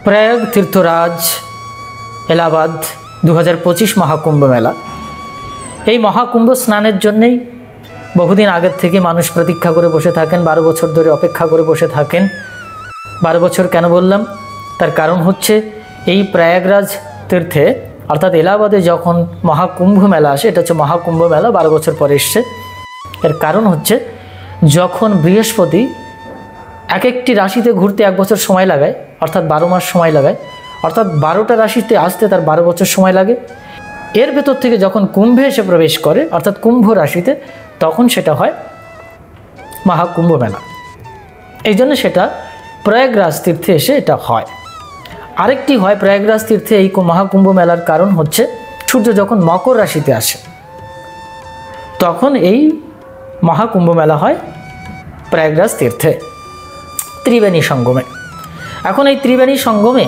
প্রয়াগ তীর্থরাজ এলাহাবাদ 2025 মহাকুম্ভ মেলা। এই মহাকুম্ভ স্নানের জন্যেই বহুদিন আগের থেকে মানুষ প্রতীক্ষা করে বসে থাকেন, 12 বছর ধরে অপেক্ষা করে বসে থাকেন। 12 বছর কেন বললাম? তার কারণ হচ্ছে এই প্রয়াগরাজ তীর্থে অর্থাৎ এলাহাবাদে যখন মহাকুম্ভ মেলা আসে, এটা হচ্ছে মহাকুম্ভ মেলা 12 বছর পরে এসছে। এর কারণ হচ্ছে যখন বৃহস্পতি এক একটি রাশিতে ঘুরতে 1 বছর সময় লাগায়, অর্থাৎ 12 মাস সময় লাগায়, অর্থাৎ 12টা রাশিতে আসতে তার 12 বছর সময় লাগে। এর ভেতর থেকে যখন কুম্ভে এসে প্রবেশ করে অর্থাৎ কুম্ভ রাশিতে, তখন সেটা হয় মহাকুম্ভ মেলা। এই জন্য সেটা প্রয়াগরাজ তীর্থে এসে এটা হয়। আরেকটি হয় প্রয়াগরাজ তীর্থে এই মহাকুম্ভ মেলার কারণ হচ্ছে সূর্য যখন মকর রাশিতে আসে তখন এই মহাকুম্ভ মেলা হয় প্রয়াগরাজ তীর্থে ত্রিবেণী সঙ্গমে। এখন এই ত্রিবেণী সঙ্গমে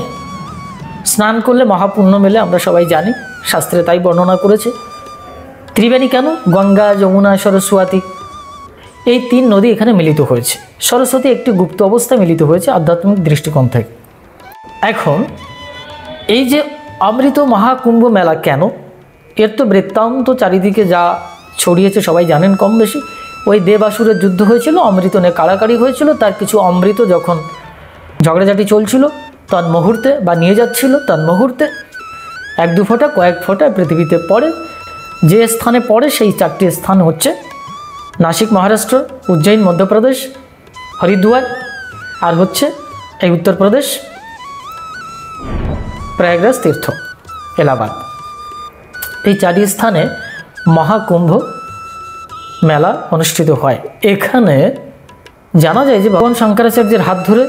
স্নান করলে মহাপুণ্য মেলে, আমরা সবাই জানি, শাস্ত্রে তাই বর্ণনা করেছে। ত্রিবেণী কেন? গঙ্গা, যমুনা, সরস্বতী এই 3 নদী এখানে মিলিত হয়েছে। সরস্বতী একটি গুপ্ত অবস্থায় মিলিত হয়েছে আধ্যাত্মিক দৃষ্টিকোণ থেকে। এখন এই যে অমৃত মহাকুম্ভ মেলা কেন, এর তো বৃত্তান্ত চারিদিকে যা ছড়িয়েছে সবাই জানেন কম বেশি। ওই দেবাসুরের যুদ্ধ হয়েছিল, অমৃত নিয়ে কাড়াকাড়ি হয়েছিল, তার কিছু অমৃত যখন ঝগড়াঝাটি চলছিল তন মুহূর্তে বা নিয়ে যাচ্ছিল, তন মুহূর্তে 1-2 ফোঁটা কয়েক ফোঁটা পৃথিবীতে পড়ে। যে স্থানে পড়ে সেই 4টি স্থান হচ্ছে নাসিক মহারাষ্ট্র, উজ্জয়ন মধ্যপ্রদেশ, হরিদ্বার আর হচ্ছে এই উত্তরপ্রদেশ প্রয়াগরাজ তীর্থ এলাহাবাদ। এই 4টি স্থানে মহাকুম্ভ মেলা অনুষ্ঠিত হয়। এখানে জানা যায় যে ভগবান শঙ্করাচার্যের হাত ধরে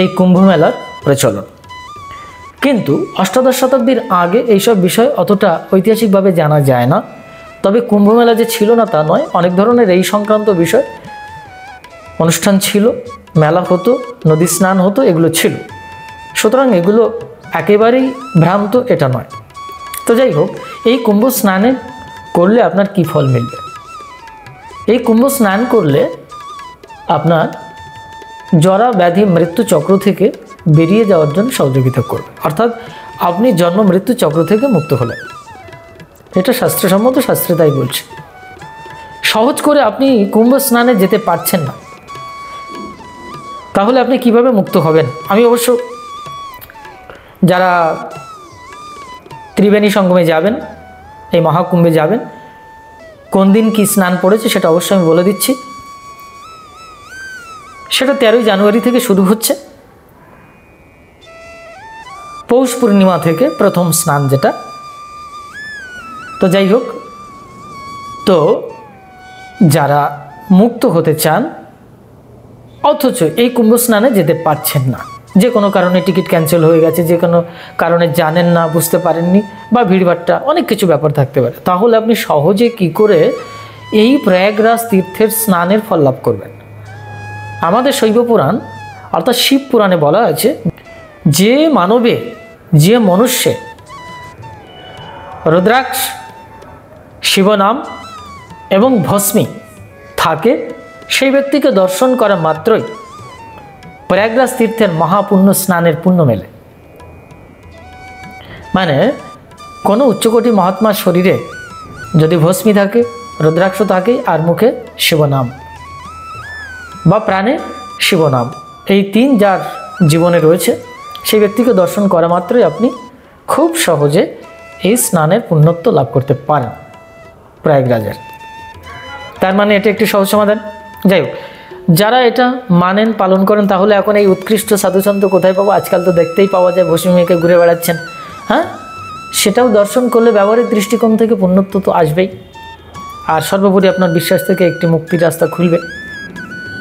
এই কুম্ভ মেলার প্রচলন। কিন্তু অষ্টাদশ শতাব্দীর আগে এইসব বিষয় অতটা ঐতিহাসিকভাবে জানা যায় না। তবে কুম্ভ মেলা যে ছিল না তা নয়, অনেক ধরনের এই সংক্রান্ত বিষয় অনুষ্ঠান ছিল, মেলা হতো, নদী স্নান হতো, এগুলো ছিল। সুতরাং এগুলো একেবারেই ভ্রান্ত এটা নয়। তো যাই হোক, এই কুম্ভ স্নানে করলে আপনার কি ফল মিলবে? এই কুম্ভ স্নান করলে আপনার জরা ব্যাধি মৃত্যু চক্র থেকে বেরিয়ে যাওয়ার জন্য সহযোগিতা করবে, অর্থাৎ আপনি জন্ম মৃত্যু চক্র থেকে মুক্ত হলেন। এটা শাস্ত্রসম্মত, শাস্ত্রে তাই বলছে। সহজ করে আপনি কুম্ভ স্নানে যেতে পারছেন না, তাহলে আপনি কিভাবে মুক্ত হবেন? আমি অবশ্য যারা ত্রিবেণী সঙ্গমে যাবেন, এই মহাকুম্ভে যাবেন, কোন দিন কি স্নান পড়েছে সেটা অবশ্যই আমি বলে দিচ্ছি। সেটা 13ই জানুয়ারি থেকে শুরু হচ্ছে, পৌষ পূর্ণিমা থেকে প্রথম স্নান যেটা। তো যাই হোক, তো যারা মুক্ত হতে চান অথচ এই কুম্ভ স্নানে যেতে পারছেন না, যে কোনো কারণে টিকিট ক্যান্সেল হয়ে গেছে, যে কোনো কারণে জানেন না, বুঝতে পারেননি, বা ভিড়ভাট্টা অনেক কিছু ব্যাপার থাকতে পারে, তাহলে আপনি সহজে কি করে এই প্রয়াগরাজ তীর্থের স্নানের ফল লাভ করবেন? আমাদের শৈব পুরাণ অর্থাৎ শিব পুরাণে বলা আছে, যে মানবে, যে মনুষ্যে রুদ্রাক্ষ, শিবনাম এবং ভস্মী থাকে, সেই ব্যক্তিকে দর্শন করা মাত্রই প্রয়াগরাজ তীর্থের মহাপুণ্য স্নানের পুণ্য মেলে। মানে কোনো উচ্চকোটি মহাত্মার শরীরে যদি ভস্মী থাকে, রুদ্রাক্ষ থাকে, আর মুখে শিবনাম বা প্রাণে শিবনাম, এই 3 যার জীবনে রয়েছে, সেই ব্যক্তিকে দর্শন করা মাত্রই আপনি খুব সহজে এই স্নানের পুণ্যত্ব লাভ করতে পারেন প্রয়াগরাজের। তার মানে এটা একটি সহজ সমাধান। যাই হোক, যারা এটা মানেন, পালন করেন, তাহলে এখন এই উৎকৃষ্ট সাধুসন্ত কোথায় পাবো? আজকাল তো দেখতেই পাওয়া যায়, ভস্মী মেয়েকে ঘুরে বেড়াচ্ছেন। হ্যাঁ, সেটাও দর্শন করলে ব্যবহারিক দৃষ্টিকোণ থেকে পুণ্যত্ব তো আসবেই, আর সর্বোপরি আপনার বিশ্বাস থেকে একটি মুক্তির রাস্তা খুলবে।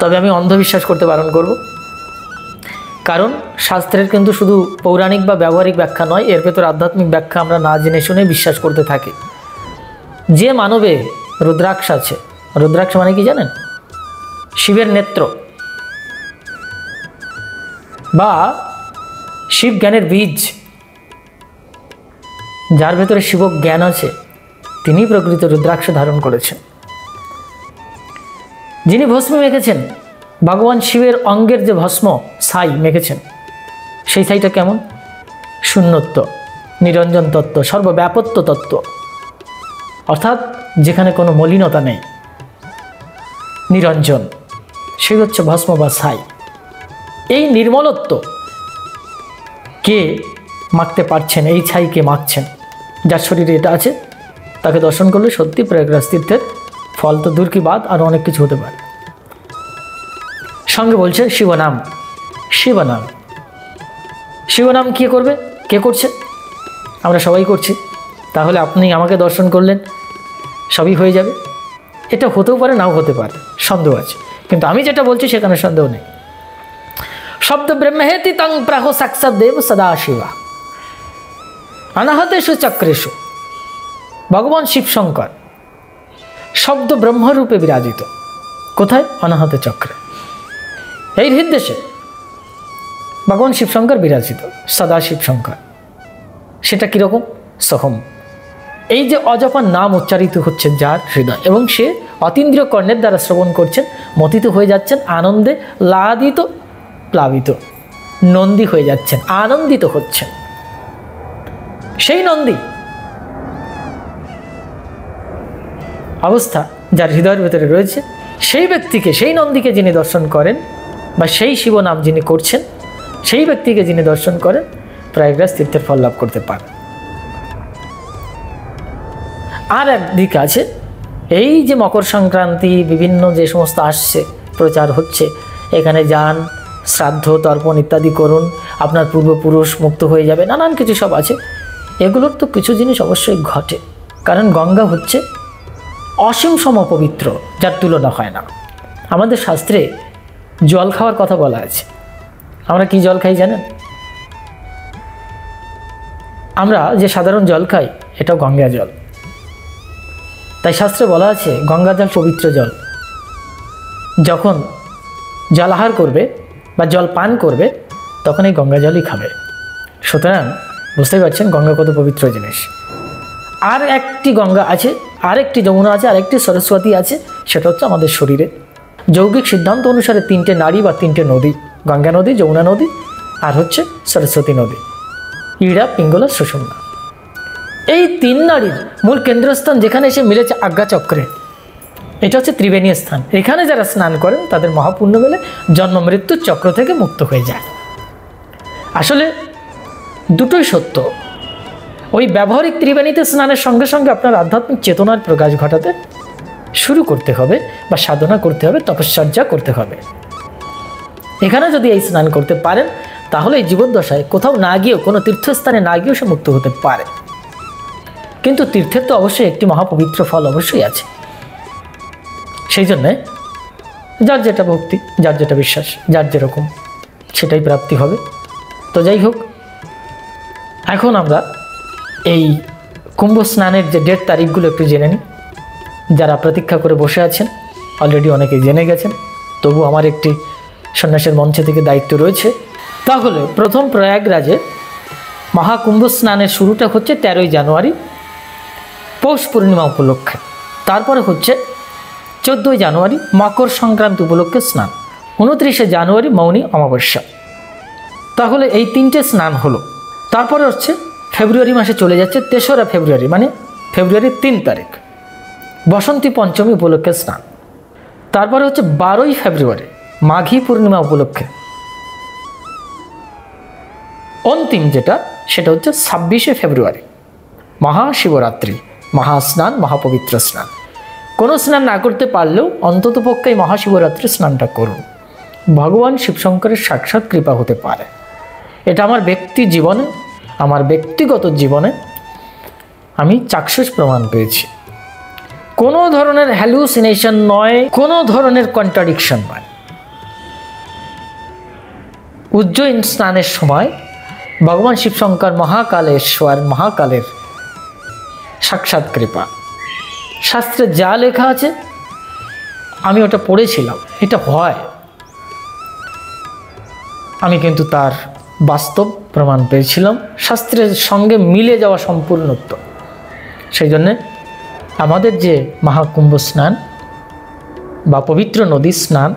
তবে আমি অন্ধবিশ্বাস করতে বারণ করব, কারণ শাস্ত্রের কিন্তু শুধু পৌরাণিক বা ব্যবহারিক ব্যাখ্যা নয়, এর ভেতর আধ্যাত্মিক ব্যাখ্যা আমরা না জেনে শুনে বিশ্বাস করতে থাকি। যে মানবে রুদ্রাক্ষ আছে, রুদ্রাক্ষ মানে কি জানেন? শিবের নেত্র বা শিব জ্ঞানের বীজ, যার ভেতরে শিব জ্ঞান আছে, তিনি প্রকৃত রুদ্রাক্ষ ধারণ করেছেন। যিনি ভস্ম মেখেছেন, ভগবান শিবের অঙ্গের যে ভস্ম ছাই মেখেছেন, সেই ছাইটা কেমন? শূন্যত্ব, নিরঞ্জন তত্ত্ব, সর্বব্যাপত্ব তত্ত্ব, অর্থাৎ যেখানে কোনো মলিনতা নেই, নিরঞ্জন, সেই হচ্ছে ভস্ম বা ছাই। এই নির্মলত্ব কে মাখতে পারছেন, এই ছাই কে মাখছেন, যার শরীরে এটা আছে, তাকে দর্শন করলে সত্যি প্রয়াগরাজ তীর্থের ফল তো দূর কি বাদ, আর অনেক কিছু হতে পারে। সঙ্গে বলছে শিবনাম। শিবনাম, শিবনাম কে করবে? কে করছে? আমরা সবাই করছি। তাহলে আপনি আমাকে দর্শন করলেন, সবই হয়ে যাবে? এটা হতেও পারে, নাও হতে পারে, সন্দেহ আছে। কিন্তু আমি যেটা বলছি সেখানে সন্দেহ নেই। শব্দ ব্রহ্মেতি তং প্রাহ সাক্ষাৎ দেব সদা শিবা অনাহতেষু চক্রেষু। ভগবান শিবশঙ্কর শব্দ ব্রহ্মরূপে বিরাজিত। কোথায়? অনাহত চক্রে। এই হৃদদেশে ভগবান শিবশঙ্কর বিরাজিত, সদা শিবশঙ্কর। সেটা কীরকম? সহম। এই যে অজপা নাম উচ্চারিত হচ্ছে যার হৃদয়, এবং সে অতীন্দ্রিয় কর্ণের দ্বারা শ্রবণ করছেন, মথিত হয়ে যাচ্ছেন, আনন্দে লাদিত প্লাবিত, নন্দী হয়ে যাচ্ছেন, আনন্দিত হচ্ছেন। সেই নন্দী অবস্থা যার হৃদয়ের ভেতরে রয়েছে, সেই ব্যক্তিকে, সেই নন্দীকে যিনি দর্শন করেন, বা সেই শিবনাম যিনি করছেন, সেই ব্যক্তিকে যিনি দর্শন করেন, প্রয়াগরাজ তীর্থের ফল লাভ করতে পারেন। আর একদিক আছে, এই যে মকর সংক্রান্তি, বিভিন্ন যে সমস্ত আসছে, প্রচার হচ্ছে, এখানে যান, শ্রাদ্ধ তর্পণ ইত্যাদি করুন, আপনার পূর্বপুরুষ মুক্ত হয়ে যাবে, নানান কিছু সব আছে। এগুলোর তো কিছু জিনিস অবশ্যই ঘটে, কারণ গঙ্গা হচ্ছে অসীম সম পবিত্র, যার তুলনা হয় না। আমাদের শাস্ত্রে জল খাওয়ার কথা বলা আছে। আমরা কি জল খাই জানেন? আমরা যে সাধারণ জল খাই, এটাও গঙ্গা জল। তাই শাস্ত্রে বলা আছে গঙ্গা জল পবিত্র জল। যখন জলাহার করবে বা জল পান করবে, তখন এই গঙ্গা জলই খাবে। সুতরাং বুঝতেই পারছেন গঙ্গা কত পবিত্র জিনিস। আর একটি গঙ্গা আছে, আরেকটি যমুনা আছে, আরেকটি সরস্বতী আছে, সেটা হচ্ছে আমাদের শরীরে। যৌগিক সিদ্ধান্ত অনুসারে তিনটে নারী বা তিনটে নদী, গঙ্গা নদী, যমুনা নদী, আর হচ্ছে সরস্বতী নদী, ইড়া, পিঙ্গলা, সুষুম্না। এই তিন নারীর মূল কেন্দ্রস্থান যেখানে এসে মিলেছে আজ্ঞাচক্রে, এটা হচ্ছে ত্রিবেণী স্থান। এখানে যারা স্নান করেন তাদের মহাপুণ্য মেলে, জন্ম মৃত্যুর চক্র থেকে মুক্ত হয়ে যায়। আসলে দুটোই সত্য। ওই ব্যবহারিক ত্রিবেণীতে স্নানের সঙ্গে সঙ্গে আপনার আধ্যাত্মিক চেতনার প্রকাশ ঘটাতে শুরু করতে হবে, বা সাধনা করতে হবে, তপশ্চর্যা করতে হবে। এখানে যদি এই স্নান করতে পারেন, তাহলে এই জীবদ্দশায় কোথাও না গিয়েও, কোনো তীর্থস্থানে না গিয়েও সে মুক্ত হতে পারে। কিন্তু তীর্থের তো অবশ্যই একটি মহাপবিত্র ফল অবশ্যই আছে। সেই জন্যে যার যেটা ভক্তি, যার যেটা বিশ্বাস, যার যেরকম, সেটাই প্রাপ্তি হবে। তো যাই হোক, এখন আমরা এই কুম্ভ স্নানের যে ডেট তারিখগুলো একটু জেনে নিই। যারা প্রতীক্ষা করে বসে আছেন, অলরেডি অনেকেই জেনে গেছেন, তবু আমার একটি সন্ন্যাসের মঞ্চ থেকে দায়িত্ব রয়েছে। তাহলে প্রথম প্রয়াগরাজে মহাকুম্ভ স্নানের শুরুটা হচ্ছে 13ই জানুয়ারি পৌষ পূর্ণিমা উপলক্ষে। তারপরে হচ্ছে 14ই জানুয়ারি মকর সংক্রান্তি উপলক্ষে স্নান, 29শে জানুয়ারি মৌনী অমাবস্যা। তাহলে এই তিনটে স্নান হলো। তারপরে হচ্ছে ফেব্রুয়ারি মাসে চলে যাচ্ছে 3রা ফেব্রুয়ারি, মানে ফেব্রুয়ারির 3 তারিখ, বসন্তী পঞ্চমী উপলক্ষে স্নান। তারপরে হচ্ছে 12ই ফেব্রুয়ারি মাঘী পূর্ণিমা উপলক্ষে। অন্তিম যেটা, সেটা হচ্ছে 26শে ফেব্রুয়ারি মহাশিবরাত্রি, মহাস্নান, মহাপবিত্র স্নান। কোনো স্নান না করতে পারলেও অন্ততপক্ষে মহাশিবরাত্রি স্নানটা করুন। ভগবান শিবশঙ্করের সাক্ষাৎ কৃপা হতে পারে। এটা আমার ব্যক্তি জীবনে, আমার ব্যক্তিগত জীবনে আমি চাক্ষুষ প্রমাণ পেয়েছি। কোনো ধরনের হ্যালুসিনেশন নয়, কোনো ধরনের কন্ট্রাডিকশন নয়। উজ্জয়িনী স্নানের সময় ভগবান শিবশঙ্কর মহাকালেশ্বর, মহাকালের সাক্ষাৎ কৃপা। শাস্ত্রে যা লেখা আছে আমি ওটা পড়েছিলাম, এটা হয়। আমি কিন্তু তার বাস্তব প্রমাণ পেয়েছিলাম, শাস্ত্রের সঙ্গে মিলে যাওয়া সম্পূর্ণত্ব। সেই জন্যে আমাদের যে মহাকুম্ভ স্নান বা পবিত্র নদী স্নান,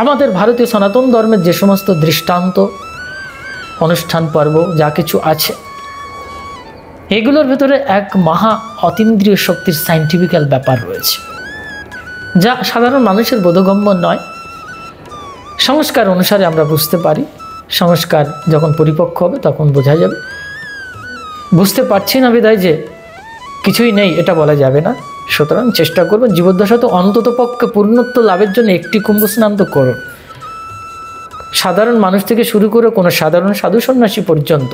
আমাদের ভারতীয় সনাতন ধর্মের যে সমস্ত দৃষ্টান্ত অনুষ্ঠান পর্ব যা কিছু আছে, এগুলোর ভেতরে এক মহা অতীন্দ্রিয় শক্তির সায়েন্টিফিক্যাল ব্যাপার রয়েছে, যা সাধারণ মানুষের বোধগম্য নয়। সংস্কার অনুসারে আমরা বুঝতে পারি, সংস্কার যখন পরিপক্ক হবে তখন বোঝা যাবে। বুঝতে পারছি না বিধায় যে কিছুই নেই এটা বলা যাবে না। সুতরাং চেষ্টা করবেন জীবদ্দশা তো অন্তত পক্ষে পূর্ণত্ব লাভের জন্য একটি কুম্ভ স্নান তো করুন। সাধারণ মানুষ থেকে শুরু করে কোনো সাধারণ সাধু সন্ন্যাসী পর্যন্ত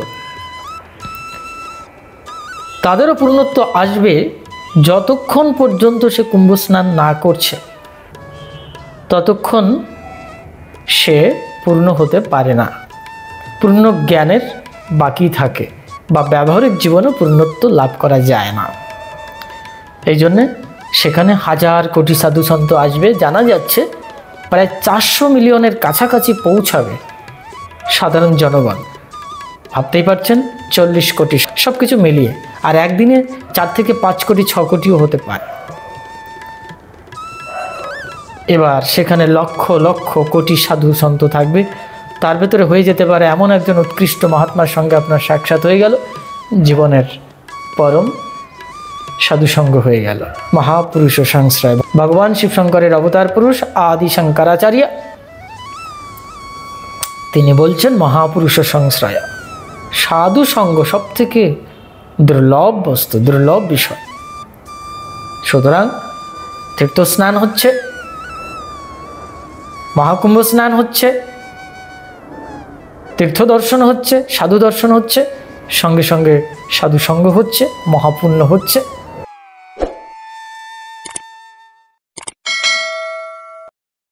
তাদেরও পূর্ণত্ব আসবে যতক্ষণ পর্যন্ত সে কুম্ভ স্নান না করছে, ততক্ষণ সে পূর্ণ হতে পারে না, পূর্ণ জ্ঞানের বাকি থাকে, বা ব্যবহারিক জীবনে পূর্ণত্ব লাভ করা যায় না। এই জন্যে সেখানে হাজার কোটি সাধু সন্ত আসবে, জানা যাচ্ছে প্রায় 400 মিলিয়নের কাছাকাছি পৌঁছাবে সাধারণ জনগণ। ভাবতেই পারছেন 40 কোটি সব কিছু মিলিয়ে, আর একদিনে 4 থেকে 5 কোটি 6 কোটিও হতে পারে। এবার সেখানে লক্ষ লক্ষ কোটি সাধু সন্ত থাকবে, তার ভেতরে হয়ে যেতে পারে এমন একজন উৎকৃষ্ট মহাত্মার সঙ্গে আপনার সাক্ষাৎ হয়ে গেল, জীবনের পরম সাধুসঙ্গ হয়ে গেল। মহাপুরুষ সংশ্রয় ভগবান শিবশঙ্করের অবতার পুরুষ আদি শঙ্করাচার্য তিনি বলছেন মহাপুরুষ সংশ্রয়, সাধু সঙ্গ সব থেকে দুর্লভ বস্তু, দুর্লভ বিষয়। সুতরাং তীর্থ স্নান হচ্ছে, মহাকুম্ভ স্নান হচ্ছে, তীর্থ দর্শন হচ্ছে, সাধু দর্শন হচ্ছে, সঙ্গে সঙ্গে সাধু সঙ্গ হচ্ছে, মহাপুণ্য হচ্ছে।